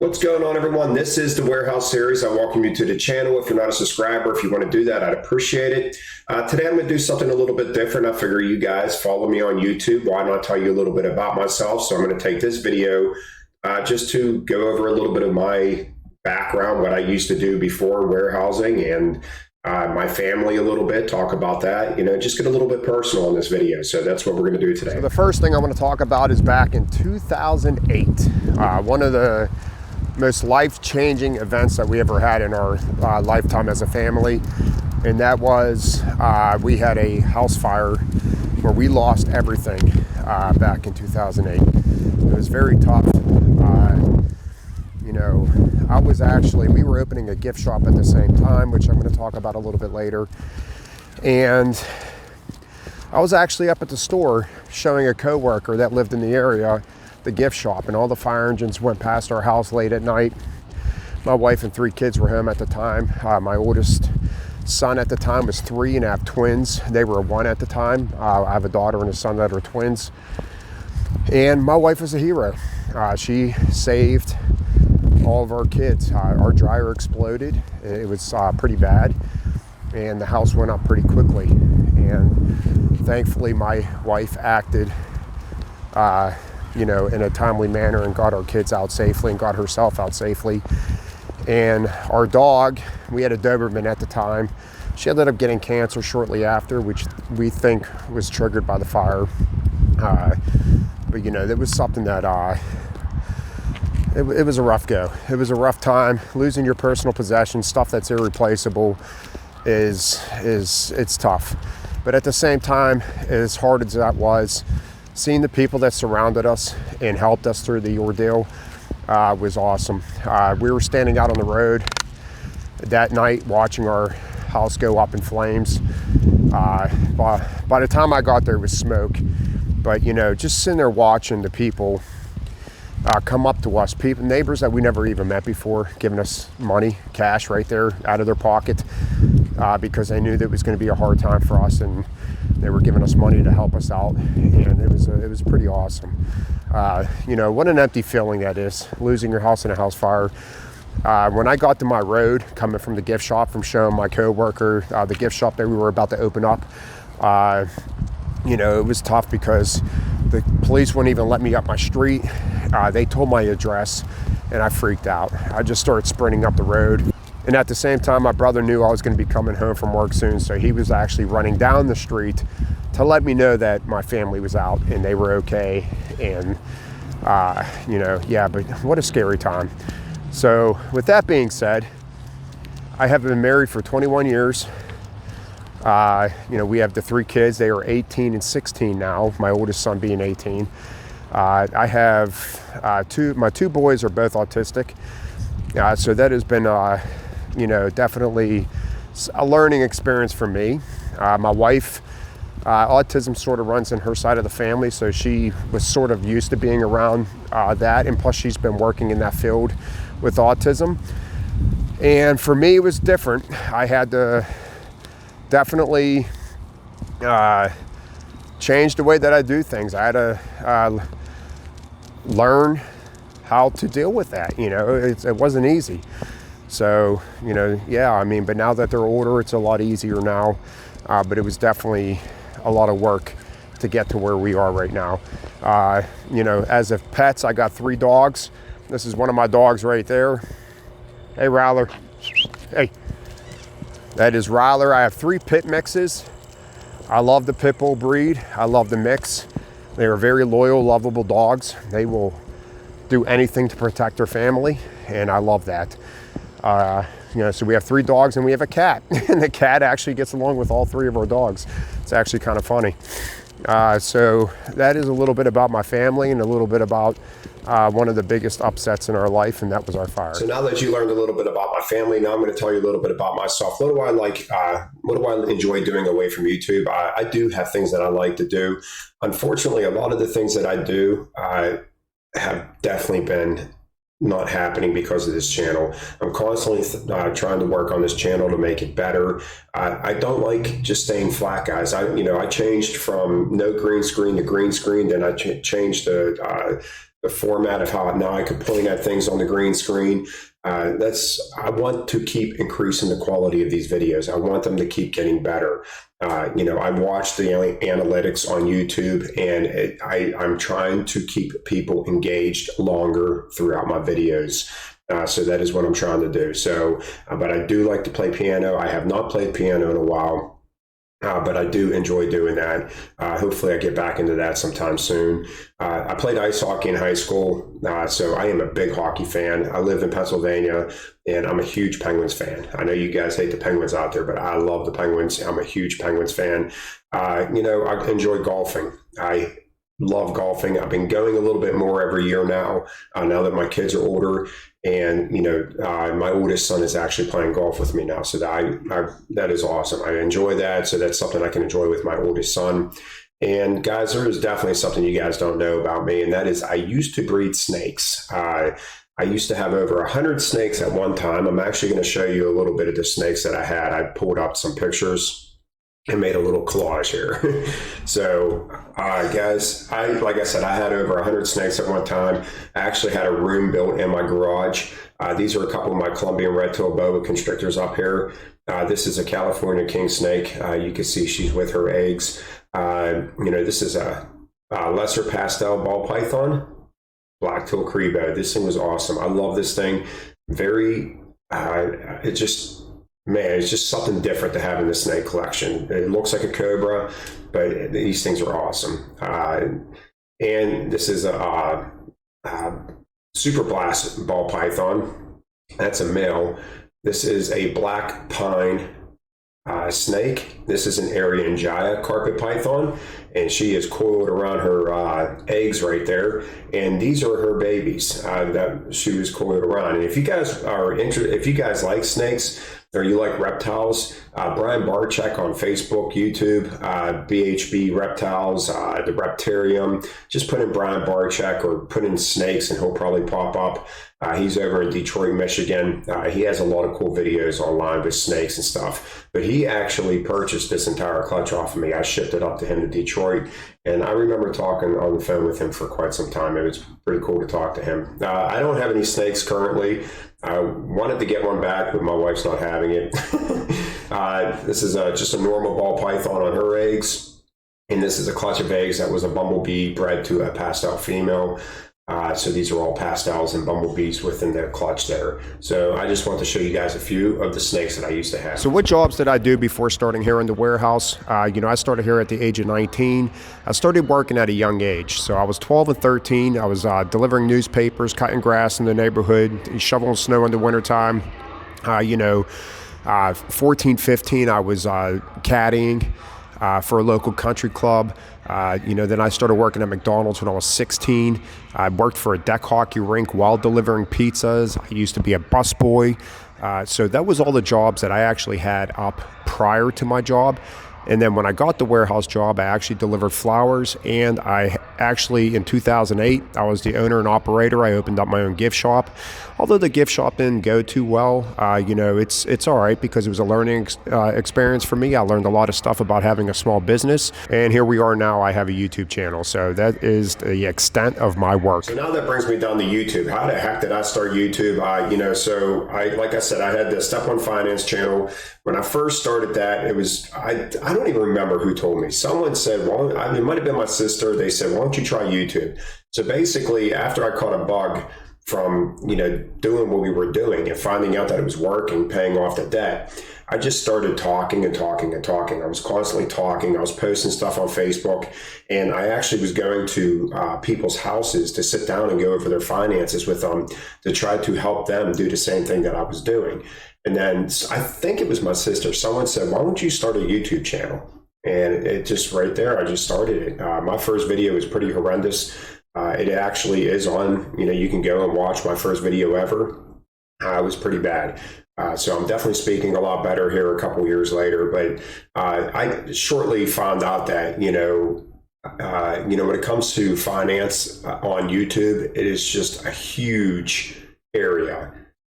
What's going on, everyone? This is the Warehouse Series. I welcome you to the channel. If you're not a subscriber, if you want to do that, I'd appreciate it. Today, I'm going to do something a little bit different. I figure you guys follow me on YouTube. Why not tell you a little bit about myself? So I'm going to take this video just to go over a little bit of my background, what I used to do before warehousing, and my family a little bit, talk about that, just get a little bit personal in this video. So that's what we're going to do today. So the first thing I want to talk about is back in 2008. One of the most life-changing events that we ever had in our lifetime as a family, and that was we had a house fire where we lost everything back in 2008. It was very tough. We were opening a gift shop at the same time, which I'm going to talk about a little bit later, and I was actually up at the store showing a coworker that lived in the area the gift shop, and all the fire engines went past our house late at night. My wife and 3 kids were home at the time. My oldest son at the time was 3, and I have twins. They were 1 at the time. I have a daughter and a son that are twins. And my wife was a hero. She saved all of our kids. Our dryer exploded. It was pretty bad, and the house went up pretty quickly. And thankfully, my wife acted in a timely manner and got our kids out safely and got herself out safely. And our dog, we had a Doberman at the time. She ended up getting cancer shortly after, which we think was triggered by the fire. But it was something that it was a rough go. It was a rough time. Losing your personal possessions, stuff that's irreplaceable, it's tough. But at the same time, as hard as that was, seeing the people that surrounded us and helped us through the ordeal was awesome. We were standing out on the road that night watching our house go up in flames. By the time I got there, it was smoke. But, just sitting there watching the people come up to us, neighbors that we never even met before, giving us money, cash right there out of their pocket because they knew that it was going to be a hard time for us, and they were giving us money to help us out, and it was pretty awesome. What an empty feeling that is, losing your house in a house fire. When I got to my road, coming from the gift shop, from showing my coworker the gift shop that we were about to open up, it was tough because the police wouldn't even let me up my street. They told my address, and I freaked out. I just started sprinting up the road. And at the same time, my brother knew I was going to be coming home from work soon, so he was actually running down the street to let me know that my family was out and they were okay. And, but what a scary time. So with that being said, I have been married for 21 years. We have the 3 kids. They are 18 and 16 now, my oldest son being 18. I have my 2 boys are both autistic. So that has been, definitely a learning experience for me. My wife, autism sort of runs in her side of the family, so she was sort of used to being around that, and plus she's been working in that field with autism. And for me, it was different. I had to definitely change the way that I do things. I had to learn how to deal with that. It wasn't easy. So, but now that they're older, it's a lot easier now. But it was definitely a lot of work to get to where we are right now. As of pets, I got 3 dogs. This is one of my dogs right there. Hey, Ryler. Hey. That is Ryler. I have 3 pit mixes. I love the pit bull breed. I love the mix. They are very loyal, lovable dogs. They will do anything to protect their family, and I love that. So we have 3 dogs and we have a cat, and the cat actually gets along with all 3 of our dogs. It's actually kind of funny. So that is a little bit about my family and a little bit about one of the biggest upsets in our life, and that was our fire. So now that you learned a little bit about my family, now I'm going to tell you a little bit about myself. What do I like? What do I enjoy doing away from YouTube? I do have things that I like to do. Unfortunately, a lot of the things that I do have definitely been not happening because of this channel. I'm constantly trying to work on this channel to make it better. I don't like just staying flat, guys. I changed from no green screen to green screen. Then I changed to the format of how now I can point at things on the green screen. I want to keep increasing the quality of these videos. I want them to keep getting better. I watch the analytics on YouTube, and I'm trying to keep people engaged longer throughout my videos. So that is what I'm trying to do. So, but I do like to play piano. I have not played piano in a while. But I do enjoy doing that. Hopefully I get back into that sometime soon. I played ice hockey in high school, so I am a big hockey fan. I live in Pennsylvania, and I'm a huge Penguins fan. I know you guys hate the Penguins out there, but I love the Penguins. I'm a huge Penguins fan. I enjoy golfing. I love golfing. I've been going a little bit more every year now that my kids are older. And, my oldest son is actually playing golf with me now. So that is awesome. I enjoy that. So that's something I can enjoy with my oldest son. And guys, there is definitely something you guys don't know about me. And that is I used to breed snakes. I used to have over 100 snakes at one time. I'm actually going to show you a little bit of the snakes that I had. I pulled up some pictures and made a little collage here. So, guys, like I said, I had over 100 snakes at one time. I actually had a room built in my garage. These are a couple of my Colombian red-tailed boa constrictors up here. This is a California king snake. You can see she's with her eggs. This is a lesser pastel ball python, black-tailed crebo. This thing was awesome. I love this thing. It's just something different to have in the snake collection. It looks like a cobra, but these things are awesome. And this is a super blast ball python. That's a male. This is a black pine snake. This is an Aryan Jaya carpet python, and she is coiled around her eggs right there. And these are her babies that she was coiled around. And if you guys are interested, if you guys like snakes, or you like reptiles, Brian Barczyk on Facebook, YouTube, BHB Reptiles, the Reptarium. Just put in Brian Barczyk or put in snakes and he'll probably pop up. He's over in Detroit, Michigan. He has a lot of cool videos online with snakes and stuff. But he actually purchased this entire clutch off of me. I shipped it up to him to Detroit. And I remember talking on the phone with him for quite some time. It was pretty cool to talk to him. I don't have any snakes currently. I wanted to get one back, but my wife's not having it. This is just a normal ball python on her eggs. And this is a clutch of eggs that was a bumblebee bred to a pastel female. So these are all pastels and bumblebees within the clutch there. So I just want to show you guys a few of the snakes that I used to have. So what jobs did I do before starting here in the warehouse? I started here at the age of 19. I started working at a young age. So I was 12 and 13. I was delivering newspapers, cutting grass in the neighborhood, shoveling snow in the wintertime. 14, 15, I was caddying for a local country club. Then I started working at McDonald's when I was 16. I worked for a deck hockey rink while delivering pizzas. I used to be a busboy. So that was all the jobs that I actually had up prior to my job. And then when I got the warehouse job, I actually delivered flowers. And I actually, in 2008, I was the owner and operator. I opened up my own gift shop. Although the gift shop didn't go too well, it's all right because it was a learning experience for me. I learned a lot of stuff about having a small business. And here we are now. I have a YouTube channel. So that is the extent of my work. So now that brings me down to YouTube. How the heck did I start YouTube? Like I said, I had the Step One Finance channel. When I first started that, it was, I don't even remember who told me. Someone said, it might have been my sister. They said, why don't you try YouTube? So basically, after I caught a bug from, doing what we were doing and finding out that it was working, paying off the debt, I just started talking and talking and talking. I was constantly talking. I was posting stuff on Facebook, and I actually was going to people's houses to sit down and go over their finances with them to try to help them do the same thing that I was doing. And then I think it was my sister. Someone said, why don't you start a YouTube channel? And it just right there, I just started it. My first video was pretty horrendous. It actually is on, you can go and watch my first video ever. It was pretty bad. So I'm definitely speaking a lot better here a couple years later. But I shortly found out that, when it comes to finance on YouTube, it is just a huge area.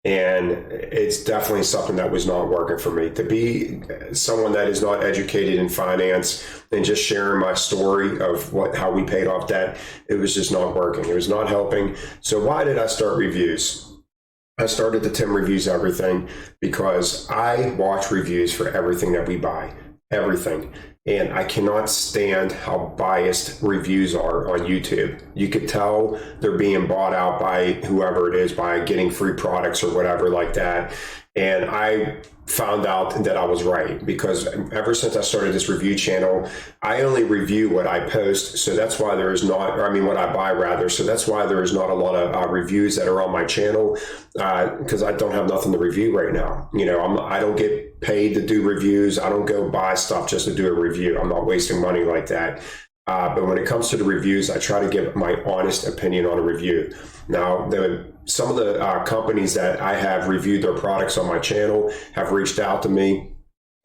And it's definitely something that was not working for me. To be someone that is not educated in finance and just sharing my story of how we paid off debt, it was just not working. It was not helping. So why did I start reviews? I started the Tim Reviews Everything because I watch reviews for everything that we buy, everything. And I cannot stand how biased reviews are on YouTube. You could tell they're being bought out by whoever it is by getting free products or whatever like that. And I found out that I was right, because ever since I started this review channel, I only review what I post. So that's why there is not, or I mean, what I buy rather. So that's why there is not a lot of reviews that are on my channel, because I don't have nothing to review right now. You know, I don't get paid to do reviews. I don't go buy stuff just to do a review. I'm not wasting money like that. But when it comes to the reviews, I try to give my honest opinion on a review. Now, some of the companies that I have reviewed their products on my channel have reached out to me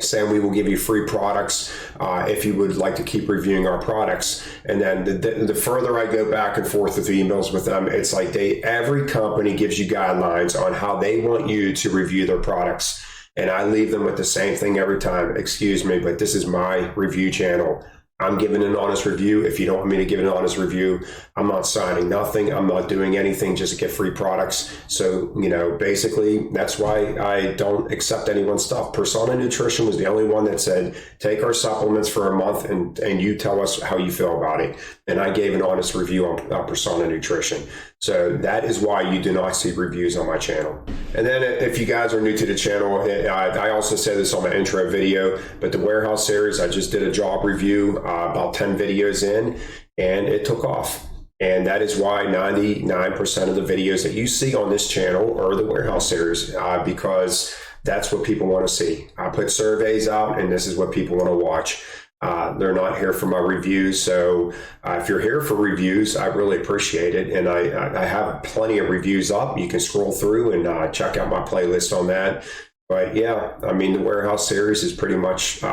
saying we will give you free products if you would like to keep reviewing our products. And then the further I go back and forth with emails with them, it's like every company gives you guidelines on how they want you to review their products. And I leave them with the same thing every time. Excuse me, but this is my review channel. I'm giving an honest review. If you don't want me to give an honest review, I'm not signing nothing. I'm not doing anything just to get free products. So, you know, basically that's why I don't accept anyone's stuff. Persona Nutrition was the only one that said, take our supplements for a month and you tell us how you feel about it. And I gave an honest review on Persona Nutrition. So that is why you do not see reviews on my channel. And then if you guys are new to the channel, I also said this on my intro video, but the warehouse series, I just did a job review about 10 videos in, and it took off. And that is why 99% of the videos that you see on this channel are the warehouse series, because that's what people want to see. I put surveys out, and this is what people want to watch. They're not here for my reviews. So if you're here for reviews, I really appreciate it. And I have plenty of reviews up. You can scroll through and check out my playlist on that. But yeah, I mean, the warehouse series is pretty much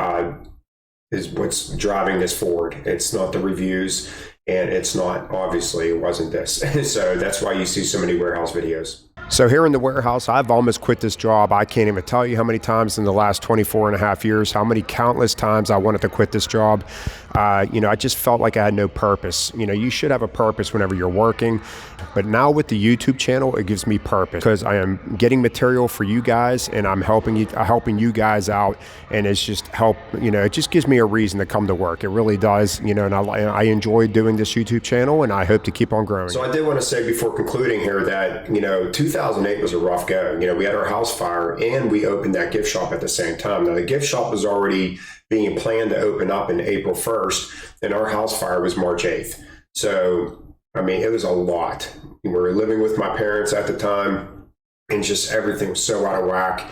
is what's driving this forward. It's not the reviews, and it's not, obviously it wasn't this. So that's why you see so many warehouse videos. So here in the warehouse, I've almost quit this job. I can't even tell you how many times in the last 24 and a half years, how many countless times I wanted to quit this job. You know, I just felt like I had no purpose. You know, you should have a purpose whenever you're working. But now with the YouTube channel, it gives me purpose because I am getting material for you guys, and I'm helping you guys out. And it's just it just gives me a reason to come to work. It really does, you know, and I enjoy doing this YouTube channel, and I hope to keep on growing. So I did want to say before concluding here that, you know, 2008 was a rough go. You know, we had our house fire and we opened that gift shop at the same time. Now the gift shop was already being planned to open up in April 1st, and our house fire was March 8th. So, I mean, it was a lot. We were living with my parents at the time, and just everything was so out of whack.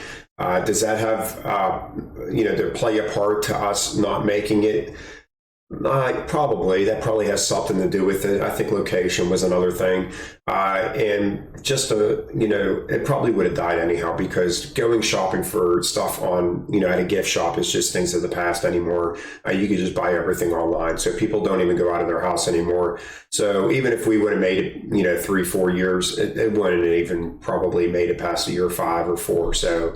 Does that have, to play a part to us not making it? Probably. That probably has something to do with it. I think location was another thing. And just, it probably would have died anyhow, because going shopping for stuff on, at a gift shop is just things of the past anymore. You can just buy everything online. So people don't even go out of their house anymore. So even if we would have made it, 3-4 years, it wouldn't have even probably made it past a year 5 or 4. So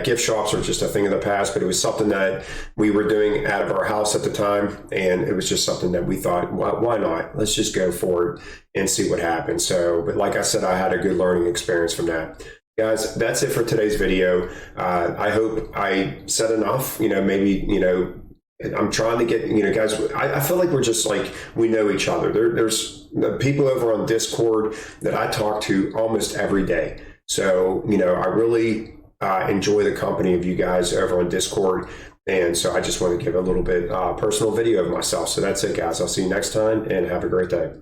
gift shops are just a thing of the past, but it was something that we were doing out of our house at the time. And it was just something that we thought, why not? Let's just go for it and see what happens. So, but like I said, I had a good learning experience from that. Guys, that's it for today's video. I hope I said enough, I'm trying to get, guys, I feel like we're just like, we know each other. There's people over on Discord that I talk to almost every day. So, I really enjoy the company of you guys over on Discord. And so I just want to give a little bit personal video of myself. So that's it, guys. I'll see you next time, and have a great day.